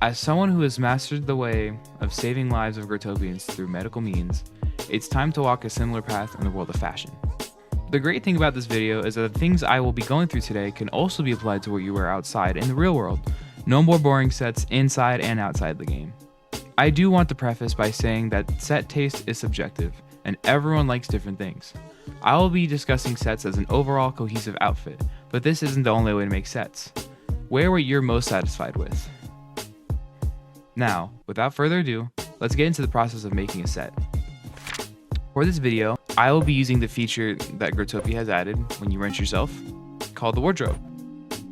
As someone who has mastered the way of saving lives of Growtopians through medical means, it's time to walk a similar path in the world of fashion. The great thing about this video is that the things I will be going through today can also be applied to what you wear outside in the real world. No more boring sets inside and outside the game. I do want to preface by saying that set taste is subjective, and everyone likes different things. I will be discussing sets as an overall cohesive outfit, but this isn't the only way to make sets. Wear what you're most satisfied with. Now, without further ado, let's get into the process of making a set. For this video, I will be using the feature that Growtopia has added when you rent yourself, called the wardrobe.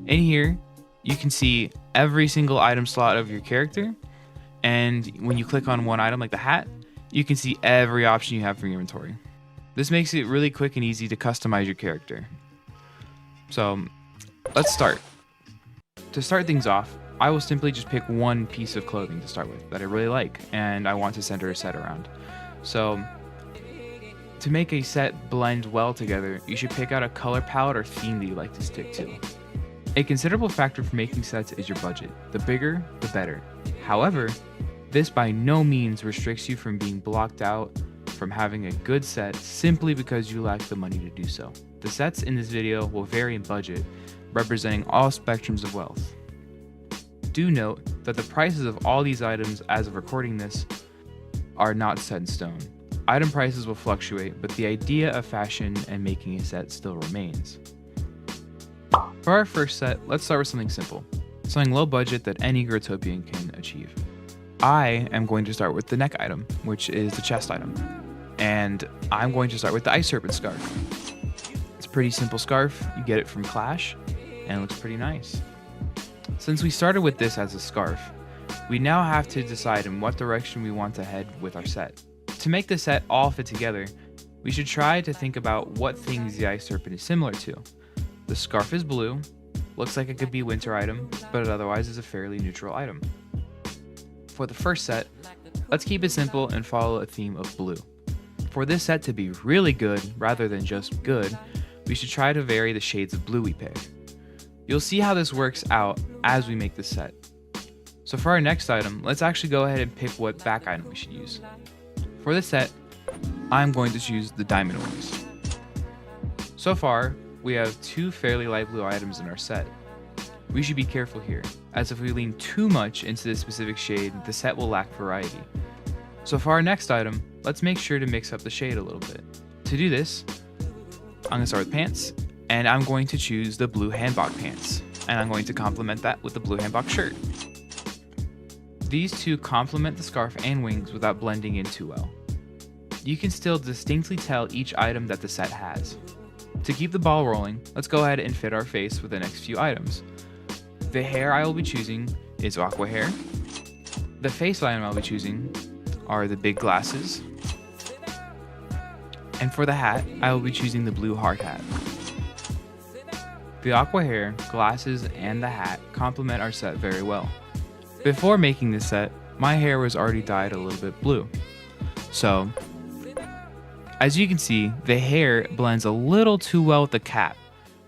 In here, you can see every single item slot of your character, and when you click on one item like the hat, you can see every option you have for your inventory. This makes it really quick and easy to customize your character. So, let's start. To start things off, I will simply just pick one piece of clothing to start with that I really like and I want to center a set around. So, to make a set blend well together, you should pick out a color palette or theme that you like to stick to. A considerable factor for making sets is your budget. The bigger, the better. However, this by no means restricts you from being blocked out from having a good set simply because you lack the money to do so. The sets in this video will vary in budget, representing all spectrums of wealth. Do note that the prices of all these items as of recording this are not set in stone. Item prices will fluctuate, but the idea of fashion and making a set still remains. For our first set, let's start with something simple, something low budget that any Growtopian can achieve. I am going to start with the neck item, which is the chest item, and I'm going to start with the Ice Serpent scarf. It's a pretty simple scarf, you get it from Clash, and it looks pretty nice. Since we started with this as a scarf, we now have to decide in what direction we want to head with our set. To make the set all fit together, we should try to think about what things the Ice Serpent is similar to. The scarf is blue, looks like it could be a winter item, but it otherwise is a fairly neutral item. For the first set, let's keep it simple and follow a theme of blue. For this set to be really good, rather than just good, we should try to vary the shades of blue we pick. You'll see how this works out as we make the set. So for our next item, let's actually go ahead and pick what back item we should use. For this set, I'm going to choose the diamond wings. So far, we have two fairly light blue items in our set. We should be careful here, as if we lean too much into this specific shade, the set will lack variety. So for our next item, let's make sure to mix up the shade a little bit. To do this, I'm going to start with pants, and I'm going to choose the blue hanbok pants, and I'm going to complement that with the blue hanbok shirt. These two complement the scarf and wings without blending in too well. You can still distinctly tell each item that the set has. To keep the ball rolling, let's go ahead and fit our face with the next few items. The hair I will be choosing is aqua hair. The face item I'll be choosing are the big glasses. And for the hat, I will be choosing the blue hard hat. The aqua hair, glasses, and the hat complement our set very well. Before making this set, my hair was already dyed a little bit blue. So, as you can see, the hair blends a little too well with the cap,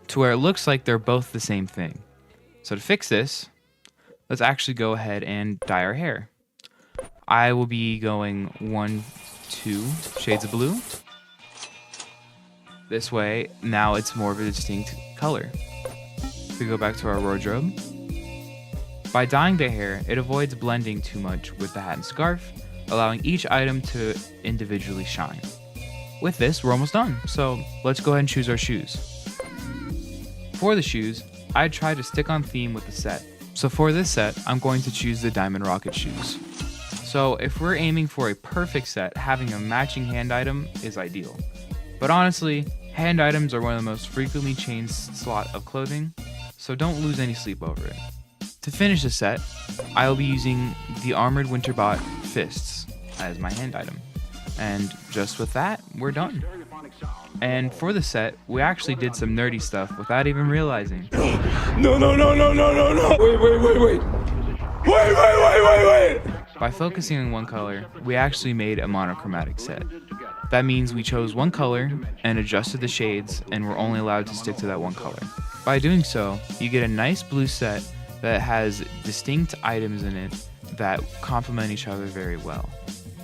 to where it looks like they're both the same thing. So to fix this, let's actually go ahead and dye our hair. I will be going 2 shades of blue. This way, now it's more of a distinct color. We go back to our wardrobe. By dyeing the hair, it avoids blending too much with the hat and scarf, allowing each item to individually shine. With this, we're almost done, so let's go ahead and choose our shoes. For the shoes, I tried to stick on theme with the set. So for this set, I'm going to choose the Diamond Rocket shoes. So if we're aiming for a perfect set, having a matching hand item is ideal. But honestly, hand items are one of the most frequently changed slot of clothing, so don't lose any sleep over it. To finish the set, I will be using the Armored Winterbot Fists as my hand item. And just with that, we're done. And for the set, we actually did some nerdy stuff without even realizing. No. Wait. By focusing on one color, we actually made a monochromatic set. That means we chose one color and adjusted the shades, and we're only allowed to stick to that one color. By doing so, you get a nice blue set that has distinct items in it that complement each other very well.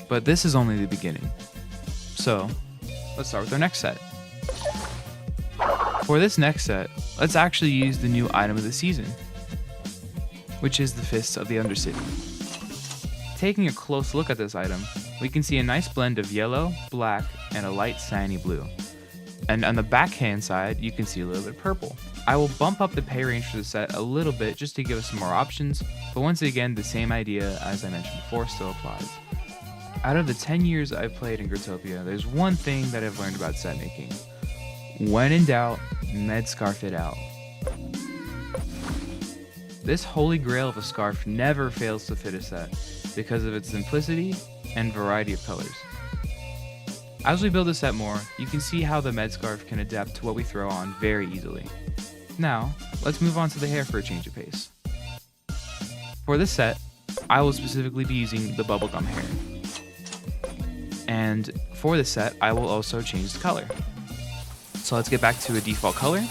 But this is only the beginning. So let's start with our next set. For this next set, let's actually use the new item of the season, which is the Fists of the Undercity. Taking a close look at this item, we can see a nice blend of yellow, black, and a light sandy blue. And on the backhand side, you can see a little bit of purple. I will bump up the pay range for the set a little bit just to give us some more options, but once again, the same idea as I mentioned before still applies. Out of the 10 years I've played in Growtopia, there's one thing that I've learned about set making. When in doubt, med scarf it out. This holy grail of a scarf never fails to fit a set because of its simplicity and variety of colors. As we build the set more, you can see how the med scarf can adapt to what we throw on very easily. Now, let's move on to the hair for a change of pace. For this set, I will specifically be using the bubblegum hair. And for this set, I will also change the color. So let's get back to a default color.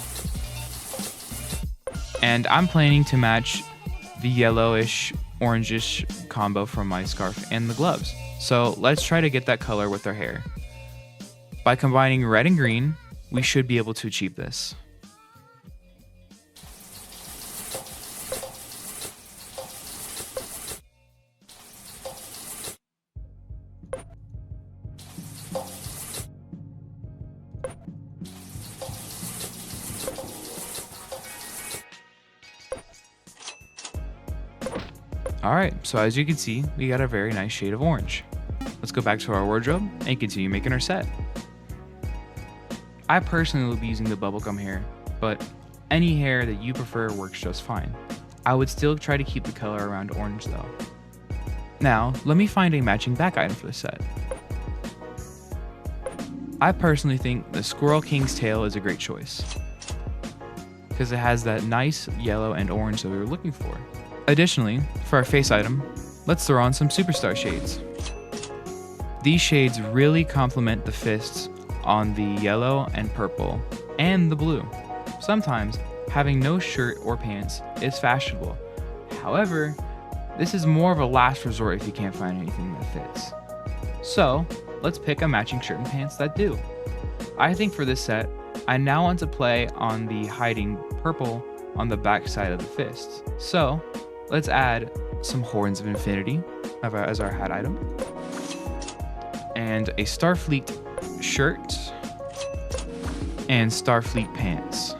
And I'm planning to match the yellowish, orangish combo from my scarf and the gloves. So let's try to get that color with our hair. By combining red and green, we should be able to achieve this. Alright, so as you can see, we got a very nice shade of orange. Let's go back to our wardrobe and continue making our set. I personally will be using the bubblegum hair, but any hair that you prefer works just fine. I would still try to keep the color around orange though. Now, let me find a matching back item for this set. I personally think the Squirrel King's tail is a great choice, because it has that nice yellow and orange that we were looking for. Additionally, for our face item, let's throw on some superstar shades. These shades really complement the fists on the yellow and purple and the blue. Sometimes having no shirt or pants is fashionable. However, this is more of a last resort if you can't find anything that fits. So let's pick a matching shirt and pants that do. I think for this set, I now want to play on the hiding purple on the back side of the fists. So let's add some Horns of Infinity as our hat item, and a Starfleet shirt and Starfleet pants.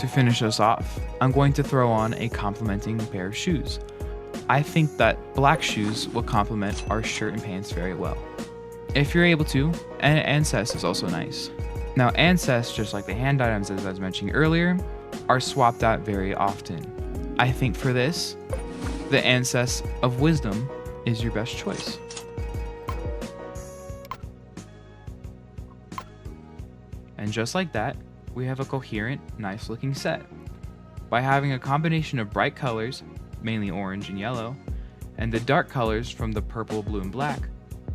To finish us off, I'm going to throw on a complementing pair of shoes. I think that black shoes will complement our shirt and pants very well. If you're able to, Ancest is also nice. Now Ancest, just like the hand items as I was mentioning earlier, are swapped out very often. I think for this, the Ancest of Wisdom is your best choice. And just like that, we have a coherent, nice looking set. By having a combination of bright colors, mainly orange and yellow, and the dark colors from the purple, blue, and black,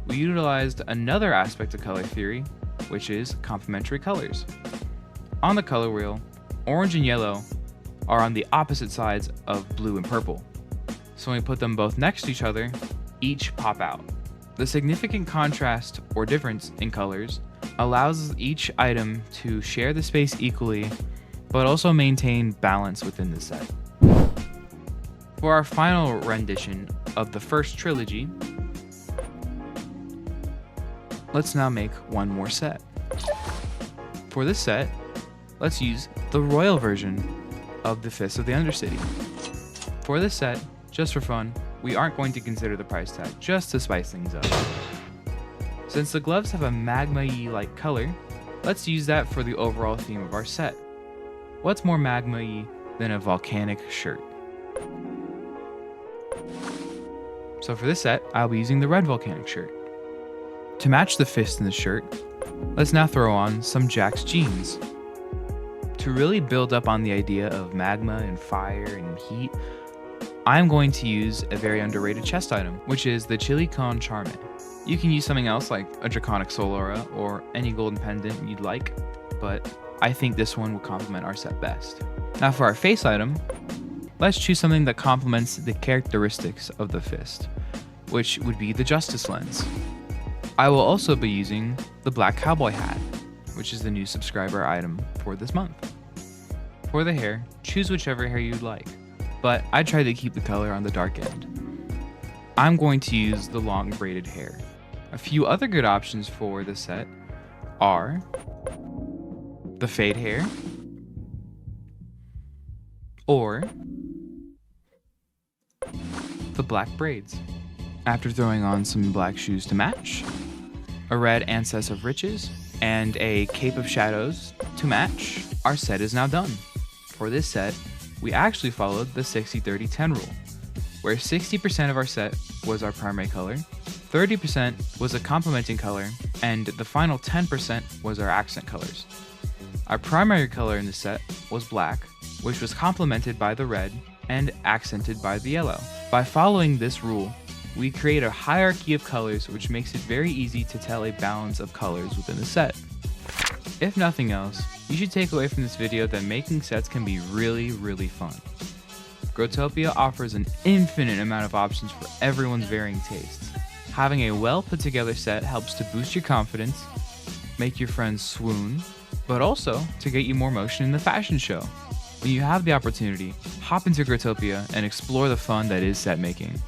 we utilized another aspect of color theory, which is complementary colors. On the color wheel, orange and yellow are on the opposite sides of blue and purple. So when we put them both next to each other, each pop out. The significant contrast or difference in colors allows each item to share the space equally, but also maintain balance within the set. For our final rendition of the first trilogy, let's now make one more set. For this set, let's use the royal version of the Fists of the Undercity. For this set, just for fun, we aren't going to consider the price tag, just to spice things up. Since the gloves have a magma-y like color, let's use that for the overall theme of our set. What's more magma-y than a volcanic shirt? So for this set, I'll be using the red volcanic shirt. To match the fist in the shirt, let's now throw on some Jack's jeans. To really build up on the idea of magma and fire and heat, I'm going to use a very underrated chest item, which is the Chili Con Charme. You can use something else like a Draconic Soul Aura or any golden pendant you'd like, but I think this one will complement our set best. Now for our face item, let's choose something that complements the characteristics of the fist, which would be the Justice Lens. I will also be using the black cowboy hat, which is the new subscriber item for this month. For the hair, choose whichever hair you'd like, but I tried to keep the color on the dark end. I'm going to use the long braided hair. A few other good options for the set are the fade hair or the black braids. After throwing on some black shoes to match, a red ancest of riches, and a cape of shadows to match, our set is now done. For this set, we actually followed the 60-30-10 rule, where 60% of our set was our primary color, 30% was a complementing color, and the final 10% was our accent colors. Our primary color in the set was black, which was complemented by the red and accented by the yellow. By following this rule, we create a hierarchy of colors, which makes it very easy to tell a balance of colors within the set. If nothing else, you should take away from this video that making sets can be really fun. Growtopia offers an infinite amount of options for everyone's varying tastes. Having a well put together set helps to boost your confidence, make your friends swoon, but also to get you more motion in the fashion show. When you have the opportunity, hop into Growtopia and explore the fun that is set making.